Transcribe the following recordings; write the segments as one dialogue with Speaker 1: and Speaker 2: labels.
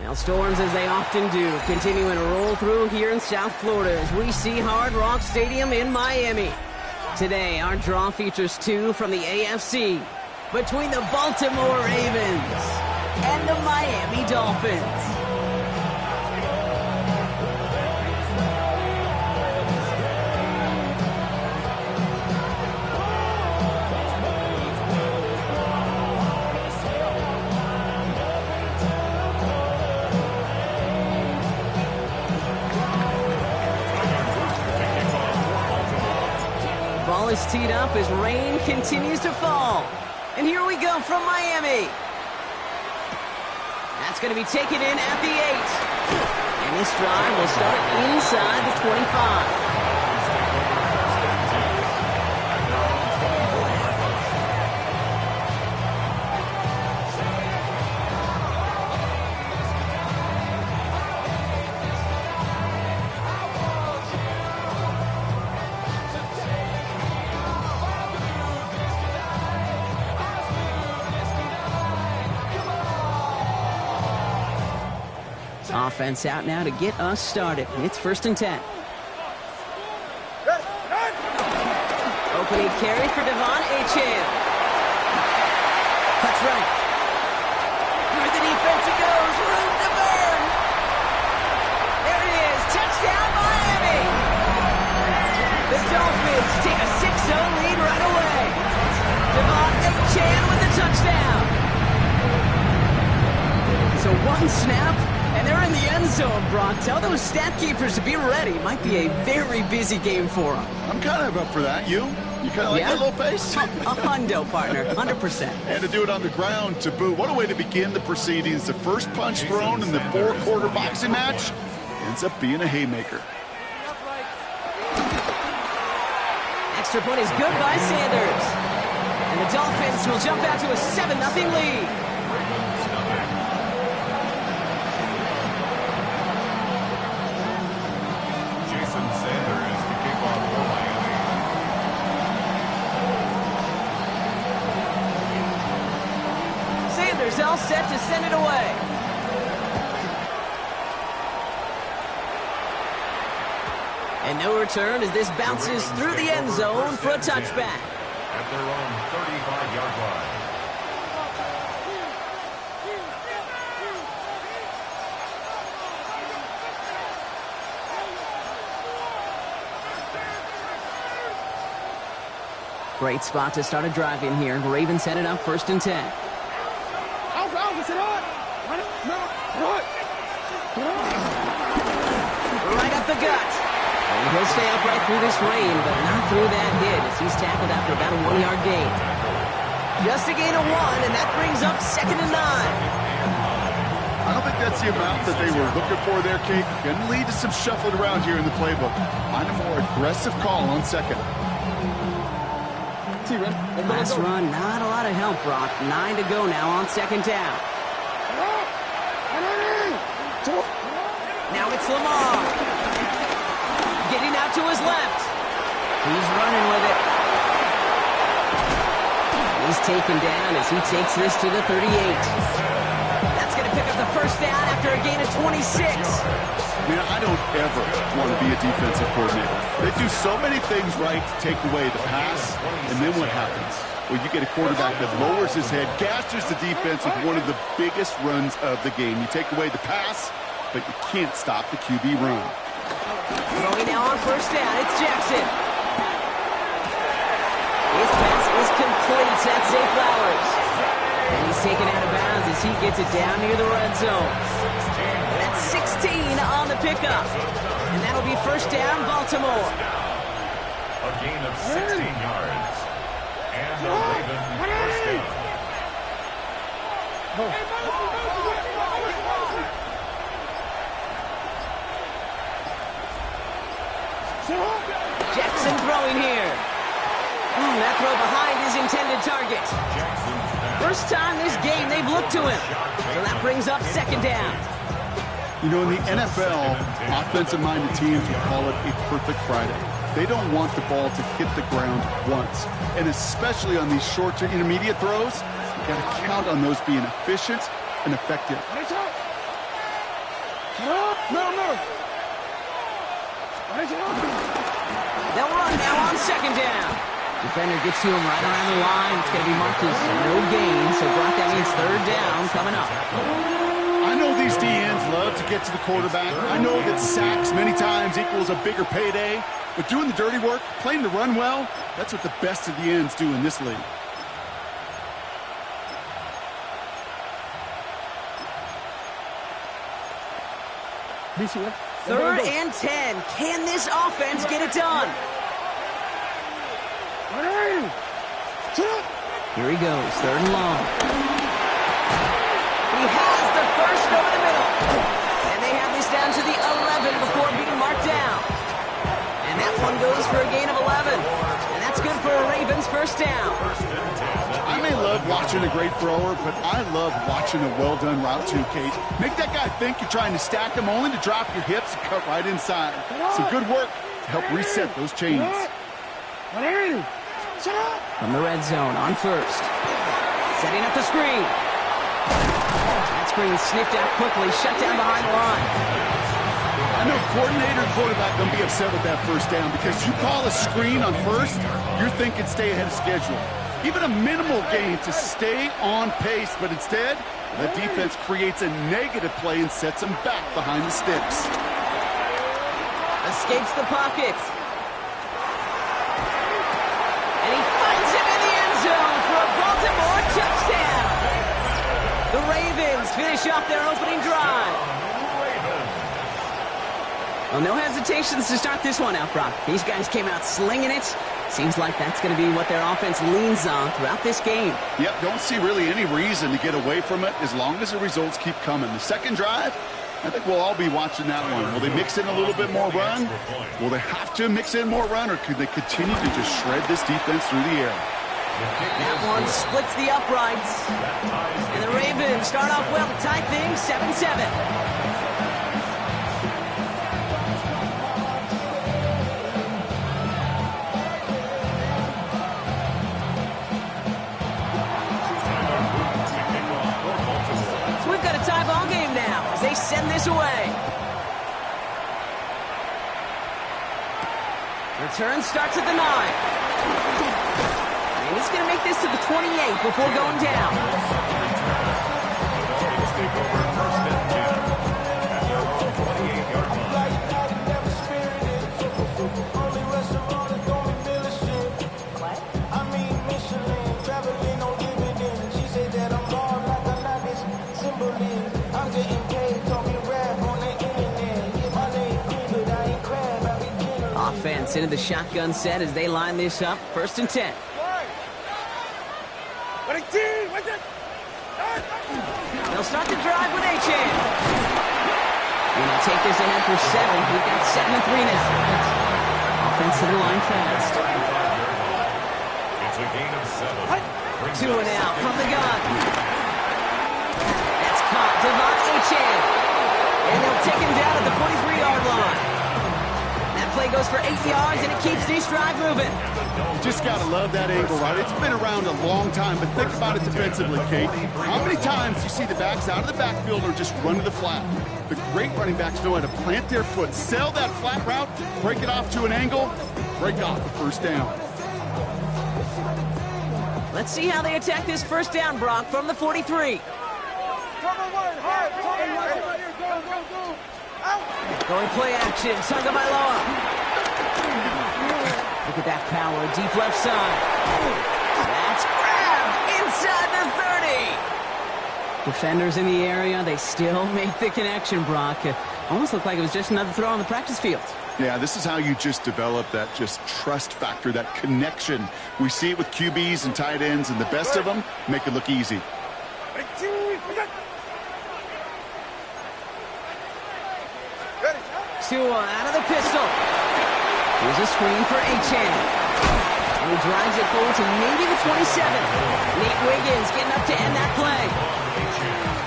Speaker 1: Now storms, as they often do, continuing to roll through here in South Florida as we see Hard Rock Stadium in Miami. Today, our draw features two from the AFC between the Baltimore Ravens and the Miami Dolphins. Ball is teed up as rain continues to fall. And here we go from Miami. That's going to be taken in at the 8. And this drive will start inside the 25. Offense out now to get us started. It's 1st and 10. Opening carry for Devon Achane. Cuts right. Through the defense it goes. Room to burn. There it is. Touchdown, Miami. The Dolphins take a 6-0 lead right away. Devon Achane with the touchdown. So one snap, and they're in the end zone, Brock. Tell those stat keepers to be ready. Might be a very busy game for them.
Speaker 2: I'm kind of up for that. You kind of like that little pace?
Speaker 1: A hundo, partner. 100%.
Speaker 2: And to do it on the ground to boot. What a way to begin the proceedings. The first punch thrown in the 4-quarter boxing match ends up being a haymaker.
Speaker 1: Extra point is good by Sanders. And the Dolphins will jump out to a 7-0 lead. All set to send it away. And no return as this bounces through the end zone for a touchback.
Speaker 3: At their own 35-yard line.
Speaker 1: Great spot to start a drive in here. Ravens headed up 1st and 10. Right up the gut. And he'll stay upright through this rain, but not through that hit as he's tackled after about a 1-yard gain. Just a gain of 1, and that brings up 2nd and 9.
Speaker 2: I don't think that's the amount that they were looking for there, Kate. Going to lead to some shuffling around here in the playbook. Find a more aggressive call on 2nd.
Speaker 1: Last run, not a lot of help, Brock. 9 to go now on 2nd down. Now it's Lamar. Getting out to his left. He's running with it. He's taken down as he takes this to the 38. That's going to pick up the 1st down after a gain of 26.
Speaker 2: Man, I don't ever want to be a defensive coordinator. They do so many things right to take away the pass, and then what happens? Well, you get a quarterback that lowers his head, gasters the defense with one of the biggest runs of the game. You take away the pass, but you can't stop the QB run.
Speaker 1: Throwing now on 1st down, it's Jackson. His pass is complete. That's Zay Flowers. And he's taken out of bounds as he gets it down near the red zone. That's 16 on the pickup. And that'll be 1st down, Baltimore.
Speaker 3: A gain of 16 yards. And the Ravens 1st down.
Speaker 1: Jackson throwing here. That throw behind his intended target. First time this game they've looked to him. So that brings up 2nd down.
Speaker 2: You know, in the NFL, offensive-minded teams would call it a perfect Friday. They don't want the ball to hit the ground once. And especially on these short to intermediate throws, you got to count on those being efficient and effective.
Speaker 1: They'll run now on second down. Defender gets to him right around the line. It's going to be marked as no gain, so Brock, that means third down coming up.
Speaker 2: I know these DNs love to get to the quarterback. I know that sacks many times equals a bigger payday, but doing the dirty work, playing the run well, that's what the best of the ends do in this league.
Speaker 1: Third and 10. Can this offense get it done? Here he goes, third and long. He has the first over the middle. And they have this down to the 11 before being marked down. And that one goes for a gain of 11. And that's good for a Ravens first down.
Speaker 2: I may love watching a great thrower, but I love watching a well-done route too, Kate. Make that guy think you're trying to stack him only to drop your hips and cut right inside. Some good work to help reset those chains.
Speaker 1: From the red zone on first. Setting up the screen. That screen sniffed out quickly, shut down behind the line.
Speaker 2: I know coordinator and quarterback going to be upset with that first down because you call a screen on first, you're thinking stay ahead of schedule. Even a minimal gain to stay on pace, but instead, the defense creates a negative play and sets them back behind the sticks.
Speaker 1: Escapes the pocket. And he finds him in the end zone for a Baltimore touchdown. The Ravens finish off their opening drive. Well, no hesitations to start this one out, Brock. These guys came out slinging it. Seems like that's going to be what their offense leans on throughout this game.
Speaker 2: Yep, don't see really any reason to get away from it as long as the results keep coming. The second drive, I think we'll all be watching that one. Will they mix in a little bit more run? Will they have to mix in more run, or could they continue to just shred this defense through the air?
Speaker 1: That one splits the uprights. And the Ravens start off well to tie things 7-7. They send this away. Return starts at the 9. And he's going to make this to the 28 before going down.
Speaker 3: Take over first and 10 at their own 28-yard line.
Speaker 1: Offense into the shotgun set as they line this up. First and 10. They'll start the drive with Achan. And they'll take this ahead for 7. We've got 7-3 now. Offense to the line fast.
Speaker 3: It's a gain of 7.
Speaker 1: 2 and out from the gun. That's caught. Devon Achan. And they'll take him down at the 43-yard line. Play goes for 8 yards, and it keeps this drive moving.
Speaker 2: You just got to love that angle, right? It's been around a long time, but think about it defensively, Kate. How many times do you see the backs out of the backfield or just run to the flat? The great running backs know how to plant their foot, sell that flat route, break it off to an angle, break off the first down.
Speaker 1: Let's see how they attack this first down, Brock, from the 43. Going play action, Tagovailoa. Look at that power, deep left side. That's grabbed inside the 30. Defenders in the area, they still make the connection, Brock. It almost looked like it was just another throw on the practice field.
Speaker 2: Yeah, this is how you just develop that just trust factor, that connection. We see it with QBs and tight ends, and the best of them make it look easy.
Speaker 1: Tua out of the pistol. Here's a screen for Achan. And he drives it forward to maybe the 27. Nate Wiggins getting up to end that play.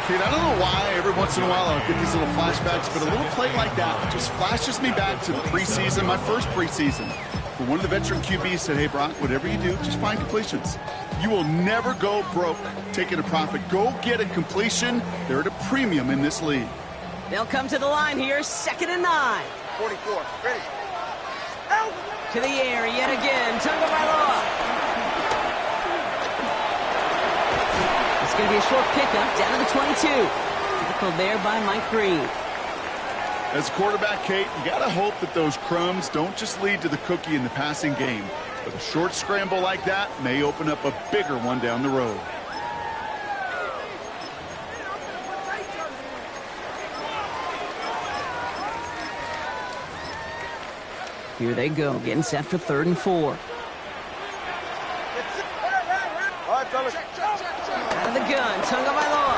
Speaker 2: Kid, I don't know why every once in a while I'll get these little flashbacks, but a little play like that just flashes me back to the preseason, my first preseason. Where one of the veteran QBs said, hey, Brock, whatever you do, just find completions. You will never go broke taking a profit. Go get a completion. They're at a premium in this league.
Speaker 1: They'll come to the line here, 2nd and 9.
Speaker 4: 44, ready.
Speaker 1: To the air yet again, Tagovailoa. It's going to be a short pickup down to the 22. Tackled there by Mike Green.
Speaker 2: As a quarterback, Kate, you got to hope that those crumbs don't just lead to the cookie in the passing game. But a short scramble like that may open up a bigger one down the road.
Speaker 1: Here they go, getting set for 3rd and 4.
Speaker 4: All right, fellas.
Speaker 1: Out of the gun, Tagovailoa.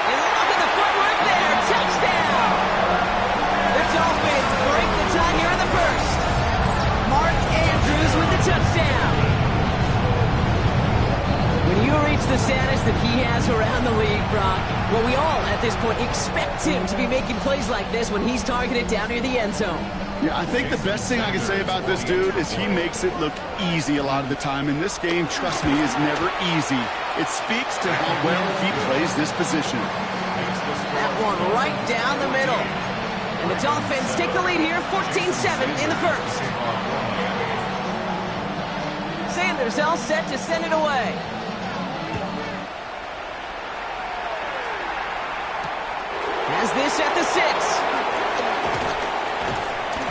Speaker 1: And look at the footwork there, touchdown! The Dolphins break the tie here in the first. Mark Andrews with the touchdown. When you reach the status that he has around the league, Brock, well, we all, at this point, expect him to be making plays like this when he's targeted down near the end zone.
Speaker 2: Yeah, I think the best thing I can say about this dude is he makes it look easy a lot of the time. And this game, trust me, is never easy. It speaks to how well he plays this position.
Speaker 1: That one right down the middle. And the Dolphins take the lead here, 14-7 in the first. Sanders all set to send it away. Has this at the 6.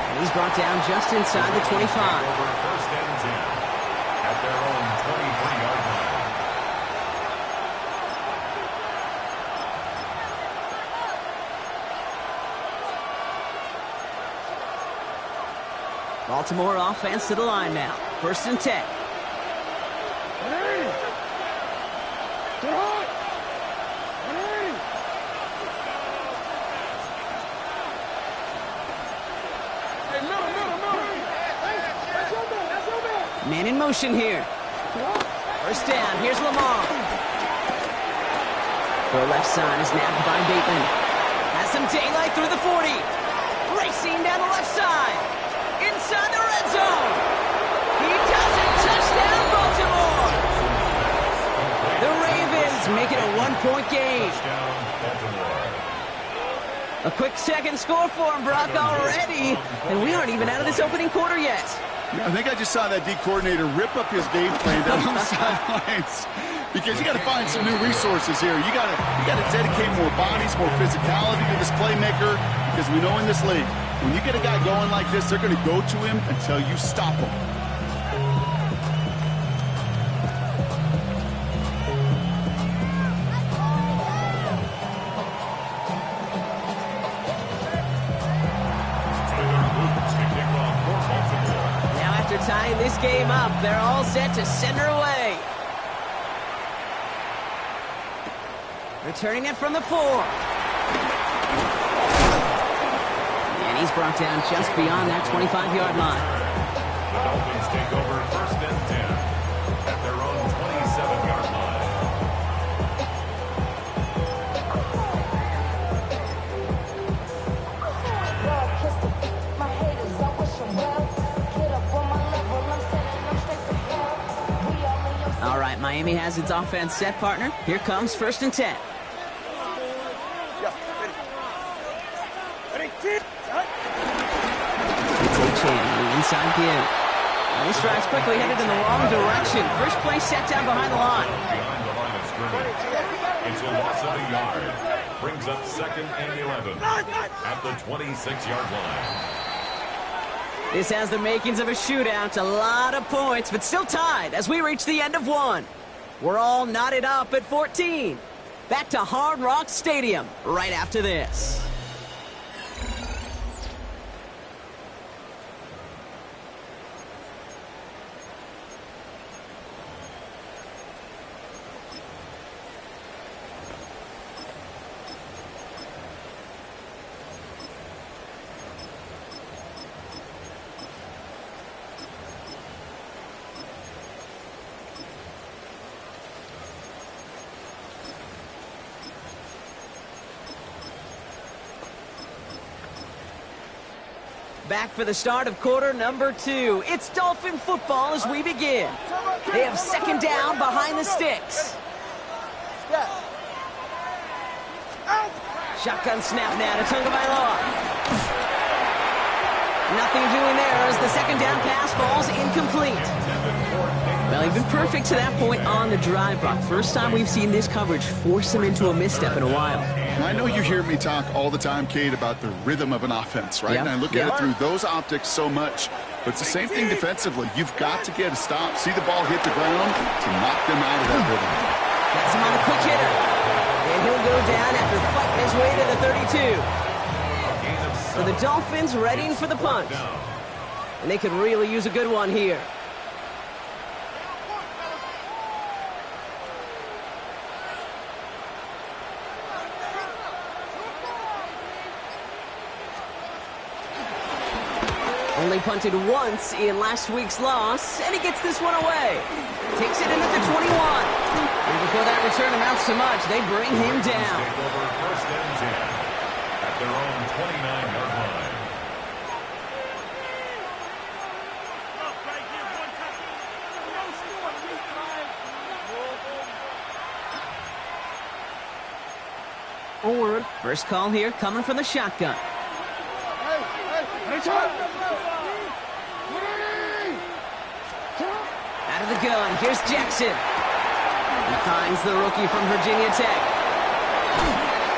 Speaker 1: And he's brought down just inside the 25.
Speaker 3: Over 1st and 10 at their own 23-yard line.
Speaker 1: Baltimore offense to the line now. 1st and 10. Man in motion here. 1st down. Here's Lamar. The left side is nabbed by Bateman. Has some daylight through the 40. Racing down the left side. Inside the red zone. He does it. Touchdown, Baltimore. The Ravens make it a 1-point game. A quick second score for him, Brock, already. And we aren't even out of this opening quarter yet.
Speaker 2: I think I just saw that D coordinator rip up his game plan down on the sidelines because you got to find some new resources here. You got to dedicate more bodies, more physicality to this playmaker because we know in this league, when you get a guy going like this, they're going to go to him until you stop him.
Speaker 1: Tying this game up, they're all set to send her away. Returning it from the 4. And he's brought down just beyond that 25-yard line.
Speaker 3: The Dolphins take over 1st and 10 at their own 27-yard line.
Speaker 1: All right, Miami has its offense set, partner. Here comes 1st and 10. It's A-Chain, the inside give. Now this drive's quickly headed in the wrong direction. First play set down behind the line.
Speaker 3: Behind the line of scrimmage. It's a loss of a yard. Brings up 2nd and 11 at the 26-yard line.
Speaker 1: This has the makings of a shootout. A lot of points, but still tied as we reach the end of one. We're all knotted up at 14. Back to Hard Rock Stadium right after this. Back for the start of quarter number 2. It's Dolphin football as we begin. They have 2nd down behind the sticks. Shotgun snap now to Tagovailoa. Nothing doing there as the second down pass falls incomplete. Well, he's been perfect to that point on the drive, Brock. First time we've seen this coverage force him into a misstep in a while.
Speaker 2: I know you hear me talk all the time, Kate, about the rhythm of an offense, right?
Speaker 1: Yep.
Speaker 2: And I look at it through those optics so much. But it's the same thing defensively. You've got to get a stop, see the ball hit the ground to knock them out of that rhythm.
Speaker 1: Gets him on a quick hitter. And he'll go down after fighting his way to the 32. So the Dolphins readying for the punt. And they could really use a good one here. Only punted once in last week's loss, and he gets this one away. Takes it in at the 21. And before that return amounts to much, they bring him down.
Speaker 3: Take over first and 10 at their own 29-yard line.
Speaker 1: Forward. First call here coming from the shotgun. Out of the gun, here's Jackson. He finds the rookie from Virginia Tech.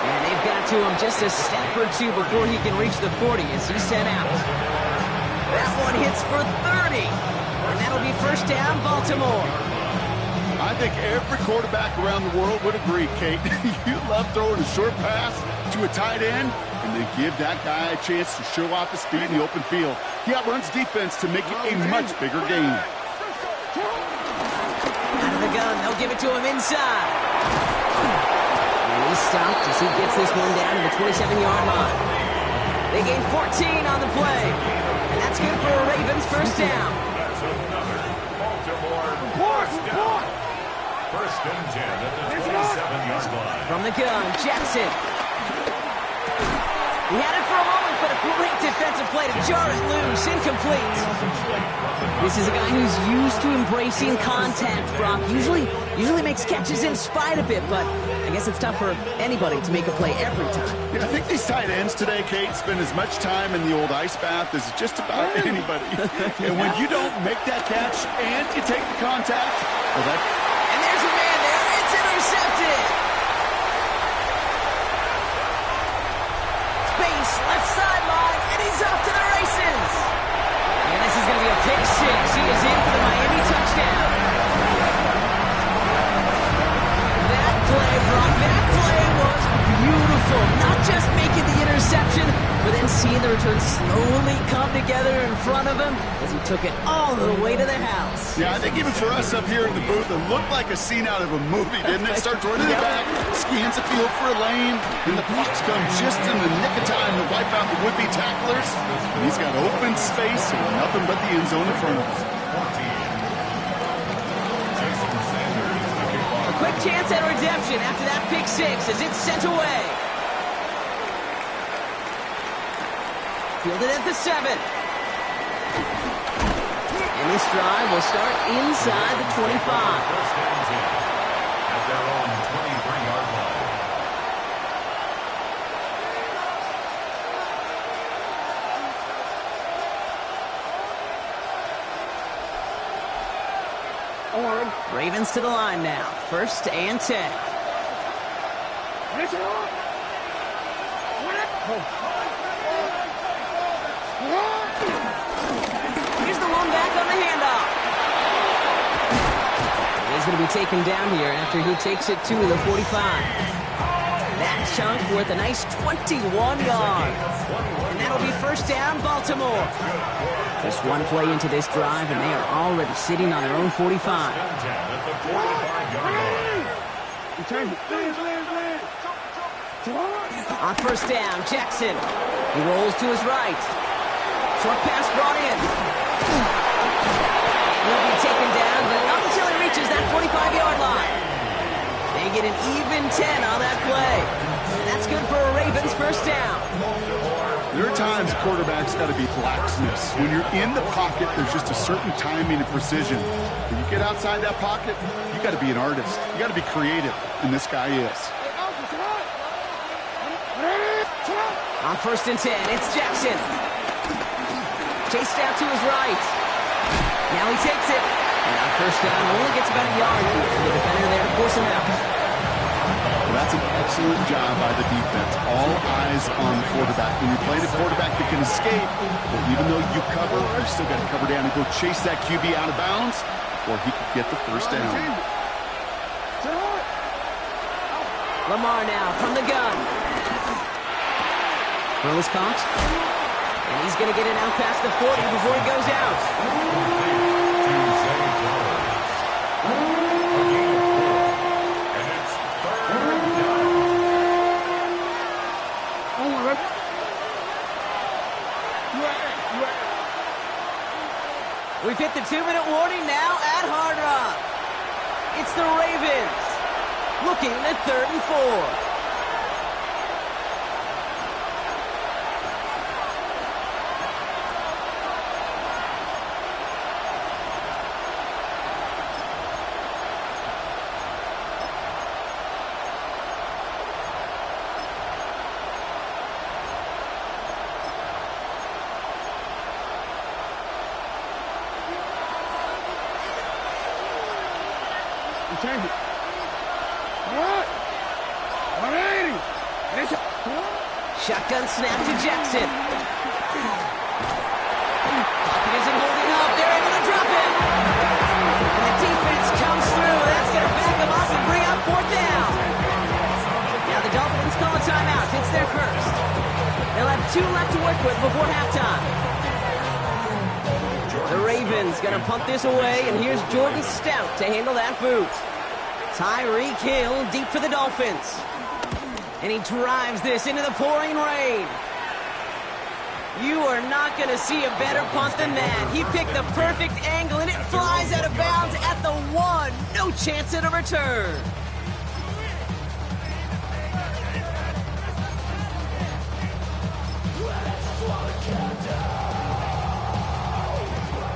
Speaker 1: And they've got to him just a step or two before he can reach the 40 as he's sent out. That one hits for 30. And that'll be first down, Baltimore.
Speaker 2: I think every quarterback around the world would agree, Kate. You love throwing a short pass to a tight end, and then give that guy a chance to show off his speed in the open field. He outruns defense to make it a much bigger game.
Speaker 1: Out of the gun, they'll give it to him inside. And he's stopped as he gets this one down to the 27-yard line. They gain 14 on the play, and that's good for a Ravens first down.
Speaker 3: That's another Baltimore first down. First and 10 at the 27-yard line.
Speaker 1: From the gun, Jackson. He had it for a moment, but a great defensive play to jar it loose. Incomplete. This is a guy who's used to embracing contact, Brock. Usually makes catches in spite of it, but I guess it's tough for anybody to make a play every time.
Speaker 2: Yeah, I think these tight ends today, Kate, spend as much time in the old ice bath as just about anybody. And when you don't make that catch and you take the contact, well, that...
Speaker 1: And there's a man there. It's intercepted. Space, left sideline, and he's off to the races. And this is going to be a pick six. He is in for the Miami touchdown. That play, Brock, that play was beautiful. Not just making the interception, but then seeing the return slowly come together in front of him as he took it all the way to the house.
Speaker 2: Yeah, I think even for us up here in the booth, it looked like a scene out of a movie, didn't it? Starts running it back, scans the field for a lane, and the blocks come just in the nick of time to wipe out the would-be tacklers. And he's got open space and nothing but the end zone in front of him.
Speaker 1: A quick chance at redemption after that pick six as it's sent away. Fielded at the 7. And this drive will start inside the 25.
Speaker 3: First and 10 at their own 23-yard line.
Speaker 1: Ravens to the line now. First and 10. Here's the one back on the handoff. He's going to be taken down here after he takes it to the 45. That chunk worth a nice 21 yards. And that'll be first down, Baltimore. Just one play into this drive, and they are already sitting on their own 45. On first down, Jackson. He rolls to his right. Short pass brought in. He'll be taken down, but not until he reaches that 45-yard line. They get an even 10 on that play. And that's good for a Ravens first down.
Speaker 2: There are times sometimes quarterbacks got to be blacksmiths. When you're in the pocket, there's just a certain timing and precision. When you get outside that pocket, you got to be an artist. You got to be creative, and this guy is.
Speaker 1: On 1st and 10, it's Jackson. Chased out to his right. Now he takes it. And on 1st down, only gets about a yard here. The defender there to force him out.
Speaker 2: Well, that's an excellent job by the defense. All eyes on the quarterback. When you're playing a quarterback that can escape, but even though you cover, you still got to cover down and go chase that QB out of bounds before he could get the 1st down.
Speaker 1: Lamar now from the gun. Throws caught. And he's going to get it out past the 40 before he goes out. We've hit the 2-minute warning now at Hard Rock. It's the Ravens looking at 3rd and 4.
Speaker 4: Change it. What? 180.
Speaker 1: Shotgun snap to Jackson. Pocket isn't holding up. They're able to drop him. And the defense comes through. That's going to back them up and bring up 4th down. Now the Dolphins call a timeout. It's their first. They'll have 2 left to work with before halftime. The Ravens going to punt this away, and here's Jordan Stout to handle that boot. Tyreek Hill deep for the Dolphins. And he drives this into the pouring rain. You are not going to see a better punt than that. He picked the perfect angle, and it flies out of bounds at the 1. No chance at a return.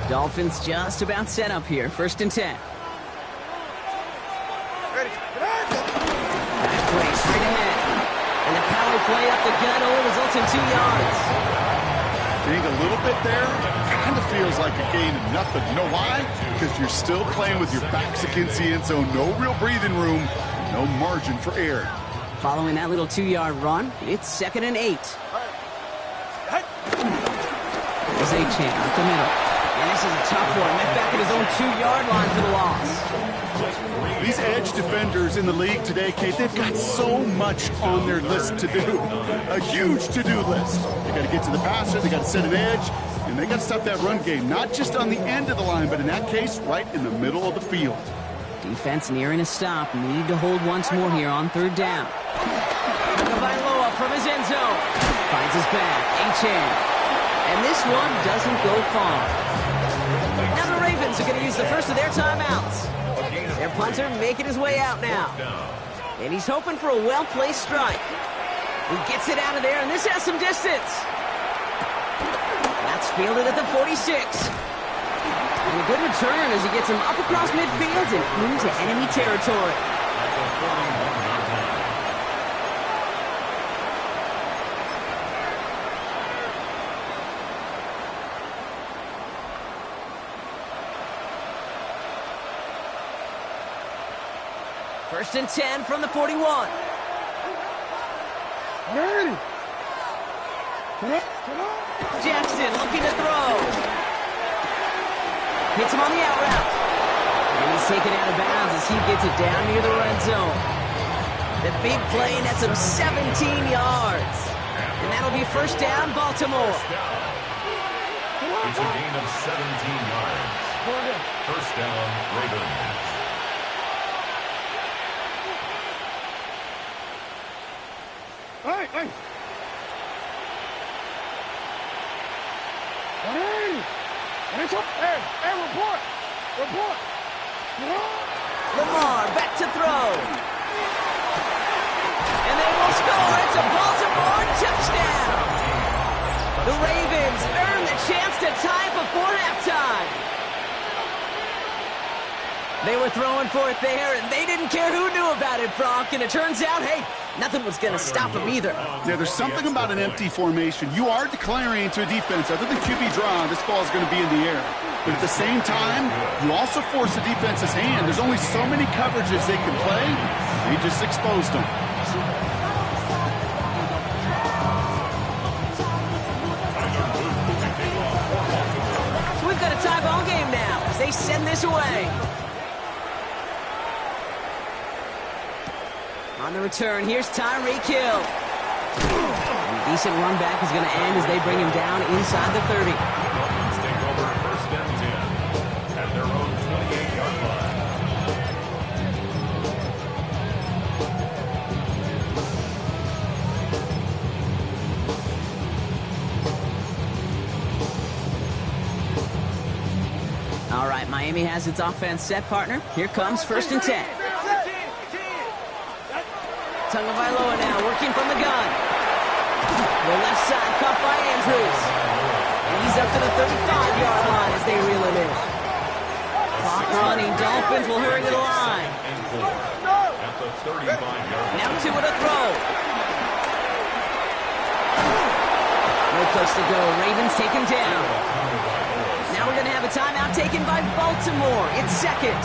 Speaker 1: Dolphins just about set up here. 1st and 10.
Speaker 4: Ready.
Speaker 1: Back play straight ahead. And the power play up the gut only results in 2 yards.
Speaker 2: Being a little bit there kind of feels like a gain of nothing. You know why? Because you're still playing with your backs against the end zone. No real breathing room. No margin for error.
Speaker 1: Following that little 2-yard run, it's 2nd and 8. There's A-Chain up the middle. And this is a tough one. Met back at his own 2-yard line for the loss.
Speaker 2: These edge defenders in the league today, Kate, they've got so much on their list to do. A huge to-do list. They got to get to the passer, they got to set an edge, and they got to stop that run game. Not just on the end of the line, but in that case, right in the middle of the field.
Speaker 1: Defense nearing a stop. Need to hold once more here on 3rd down. Tagovailoa from his end zone. Finds his back. A-Chain. And this one doesn't go far. Now the Ravens are going to use the first of their timeouts. Their punter making his way out now. And he's hoping for a well-placed strike. He gets it out of there, and this has some distance. That's fielded at the 46. And a good return as he gets him up across midfield and into enemy territory. First and 10 from the 41. Jackson looking to throw. Hits him on the out route. And he's taken out of bounds as he gets it down near the red zone. The big play, and that's him 17 yards. And that'll be 1st down, Baltimore.
Speaker 3: It's a gain of 17 yards. 1st down, Ravens.
Speaker 4: Hey! Hey, report!
Speaker 1: Lamar back to throw. And they will score. It's a Baltimore touchdown. The Ravens earn the chance to tie before halftime. They were throwing for it there, and they didn't care who knew about it, Brock. And it turns out, hey, nothing was going to stop them either.
Speaker 2: Yeah, there's something about an empty formation. You are declaring to a defense, other than QB draw, this ball is going to be in the air. But at the same time, you also force the defense's hand. There's only so many coverages they can play. They just exposed them.
Speaker 1: So we've got a tie ball game now as they send this away. On the return, here's Tyreek Hill. A decent run back is going to end as they bring him down inside the 30.
Speaker 3: Dolphins take over first and 10 at their own 28-yard line.
Speaker 1: All right, Miami has its offense set, partner. Here comes first and 10. Tagovailoa now working from the gun. The left side caught by Andrews. And he's up to the 35-yard line as they reel him in. Clock running. Dolphins will hurry to the line.
Speaker 3: And 4 at the 35-yard line.
Speaker 1: Now two with a throw. No place to go. Ravens take him down. Now we're going to have a timeout taken by Baltimore. It's second.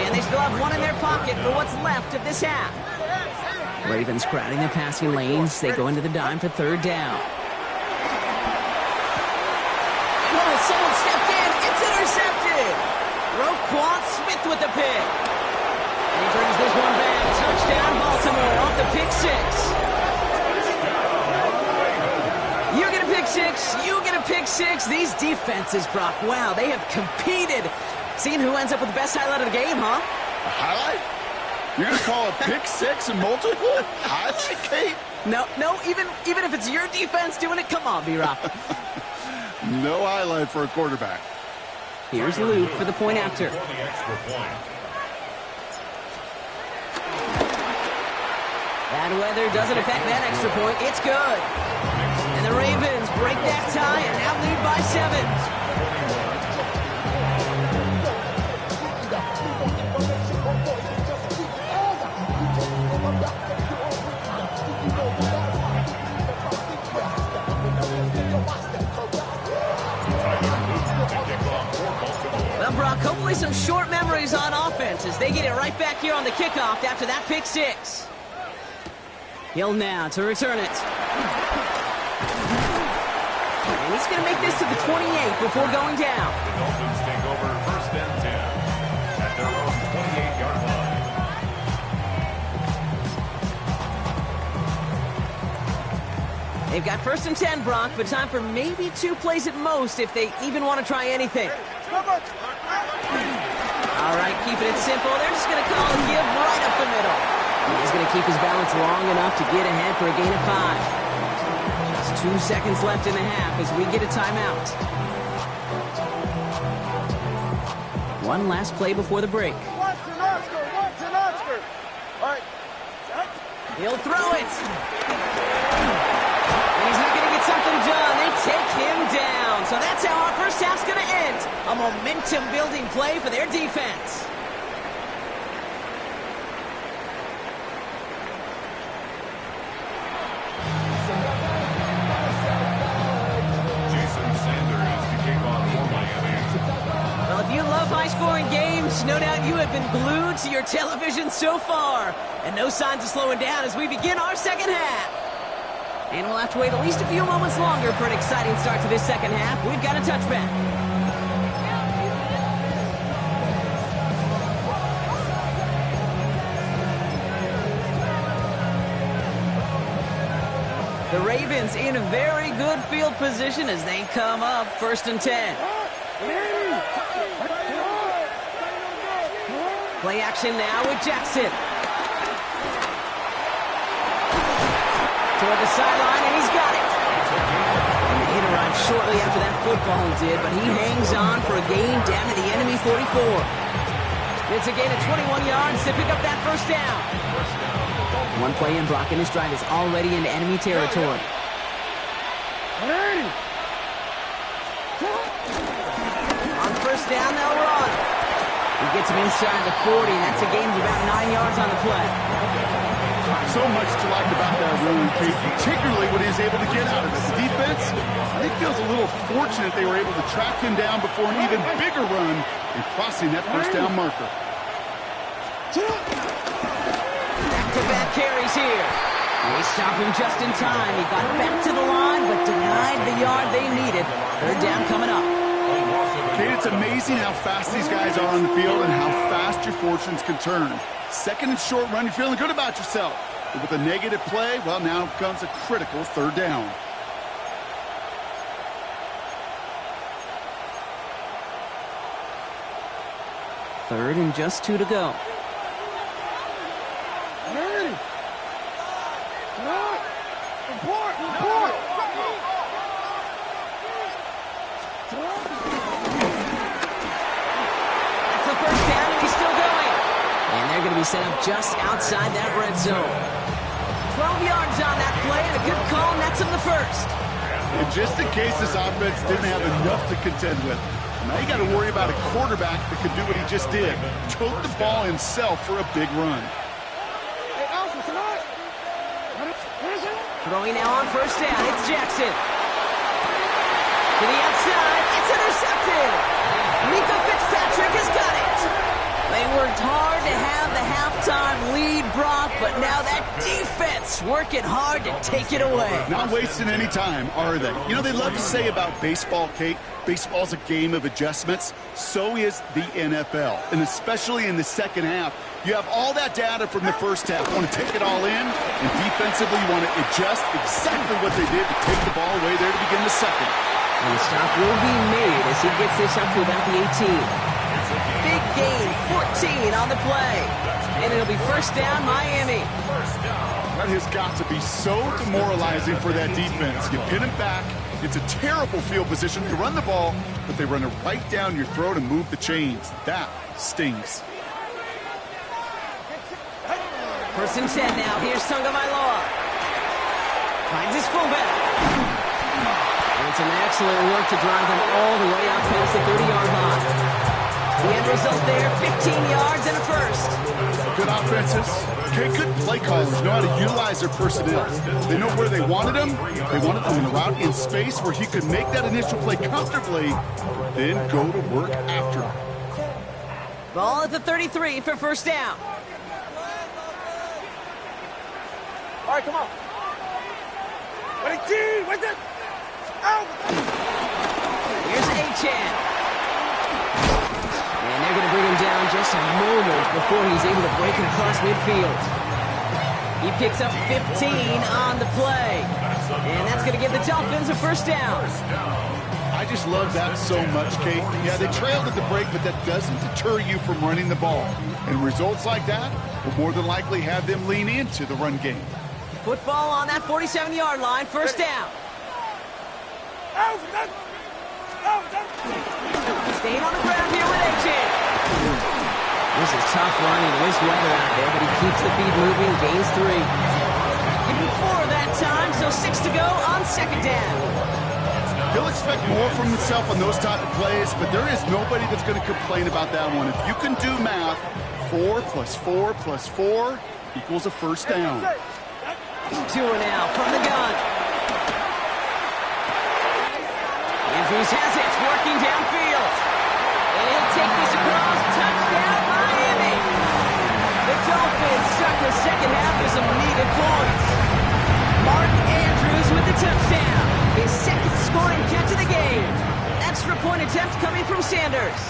Speaker 1: And they still have one in their pocket for what's left of this half. Ravens crowding the passing lanes. They go into the dime for third down. Oh, someone stepped in. It's intercepted. Roquan Smith with the pick. And he brings this one back. Touchdown, Baltimore off the pick six. You get a pick six. You get a pick six. These defenses, Brock, wow, they have competed. Seeing who ends up with the best highlight of the game, huh?
Speaker 2: A highlight? You're going to call a pick six and multiple? Highlight, Kate?
Speaker 1: No, even if it's your defense doing it, come on, B-Rock.
Speaker 2: No highlight for a quarterback.
Speaker 1: Here's Luke for the point after.
Speaker 3: For the extra point.
Speaker 1: Bad weather doesn't affect that extra point. It's good. And the Ravens break that tie and now lead by 7. Well, Brock, hopefully some short memories on offense as they get it right back here on the kickoff after that pick six. Hill now to return it. And he's going to make this to the 28 before going down.
Speaker 3: The Dolphins take over first and 10 at their own 28-yard line.
Speaker 1: They've got first and 10, Brock, but time for maybe 2 plays at most if they even want to try anything. All right, keeping it simple. They're just going to call a give right up the middle. He's going to keep his balance long enough to get ahead for a gain of 5. Just 2 seconds left in the half as we get a timeout. One last play before the break.
Speaker 4: Watson, Oscar. All right.
Speaker 1: He'll throw it. And he's not going to get something done. They take him down. So that's how our first half's going to end. A momentum-building play for their defense.
Speaker 3: Jason Sanders to kick off for Miami.
Speaker 1: Well, if you love high-scoring games, no doubt you have been glued to your television so far. And no signs of slowing down as we begin our second half. And we'll have to wait at least a few moments longer for an exciting start to this second half. We've got a touchback. The Ravens in a very good field position as they come up first and 10. Play action now with Jackson. Toward the sideline, and he's got it. And the hit arrived shortly after that football did, but he hangs on for a gain down to the enemy 44. It's a gain of 21 yards to pick up that first down. One play in, Brock, and this drive is already into enemy territory. On first down, they'll run. He gets him inside the 40, and that's a gain of about 9 yards on the play.
Speaker 2: So much to like about that run, Kate, particularly when he was able to get out of it. The defense, I think, feels a little fortunate they were able to track him down before an even bigger run and crossing that first down marker.
Speaker 1: Back-to-back carries here. They stop him just in time. He got back to the line, but denied the yard they needed. Third down coming up.
Speaker 2: Kate, it's amazing how fast these guys are on the field and how fast your fortunes can turn. Second and short run, you're feeling good about yourself. But with a negative play, well, now comes a critical third down.
Speaker 1: Third and just 2 to go. That's the first down, and he's still going. And they're going to be set up just outside that red zone. 12 yards on that play, and a good call nets him the first.
Speaker 2: And just in case this offense didn't have enough to contend with, now you got to worry about a quarterback that could do what he just did. Tote the ball himself for a big run.
Speaker 1: Throwing now on first down, it's Jackson. To the outside, it's intercepted. Mika Fitzpatrick has got it. They worked hard to have the halftime lead, Brock, but now that defense working hard to take it away.
Speaker 2: Not wasting any time, are they? You know, they love to say about baseball, Kate, baseball's a game of adjustments. So is the NFL, and especially in the second half. You have all that data from the first half. You want to take it all in, and defensively you want to adjust exactly what they did to take the ball away there to begin the second.
Speaker 1: And the stop will be made as he gets this up to about the 18. Big gain, 14 on the play. And it'll be first down, Miami.
Speaker 2: That has got to be so demoralizing for that defense. You pin him back. It's a terrible field position to run the ball, but they run it right down your throat and move the chains. That stings.
Speaker 1: First and 10 now. Here's Tagovailoa. Finds his fullback. And it's an excellent work to drive them all the way out past the 30-yard line. The end result there, 15 yards and a first.
Speaker 2: Good offenses. Okay, good play callers know how to utilize their personnel. They know where they wanted them. They wanted them in the route in space where he could make that initial play comfortably, then go to work after it.
Speaker 1: Ball at the 33 for first down.
Speaker 4: All right, come on. Ready, G, what's it? Out!
Speaker 1: Here's Achane. And they're going to bring him down just a moment before he's able to break it across midfield. He picks up 15 on the play. And that's going to give the Dolphins a first down.
Speaker 2: I just love that so much, Kate. Yeah, they trailed at the break, but that doesn't deter you from running the ball. And results like that will more than likely have them lean into the run game.
Speaker 1: Football on that 47-yard line, first down. Staying on the ground here with Achane. This is tough running, this weather out there, but he keeps the feet moving, gains 3. Getting 4 that time, so 6 to go on second down.
Speaker 2: He'll expect more from himself on those type of plays, but there is nobody that's going to complain about that one. If you can do math, 4 plus 4 plus 4 equals a first down.
Speaker 1: Tua now from the gun. Andrews has it, working downfield. And he'll take this across, touchdown Miami. The Dolphins stuck the second half with some needed points. Mark Andrews with the touchdown. His second scoring catch of the game. Extra point attempt coming from Sanders.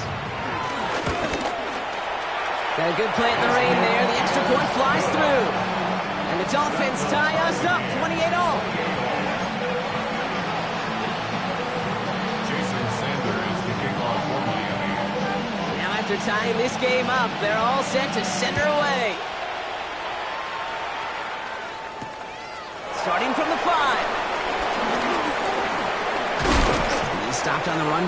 Speaker 1: Got a good play in the rain there. The extra point flies through. And the Dolphins tie us up 28-all.
Speaker 3: Jason Sanders, the kickoff for Miami.
Speaker 1: Now after tying this game up, they're all set to send her away. Starting from the 5. He stopped on the run.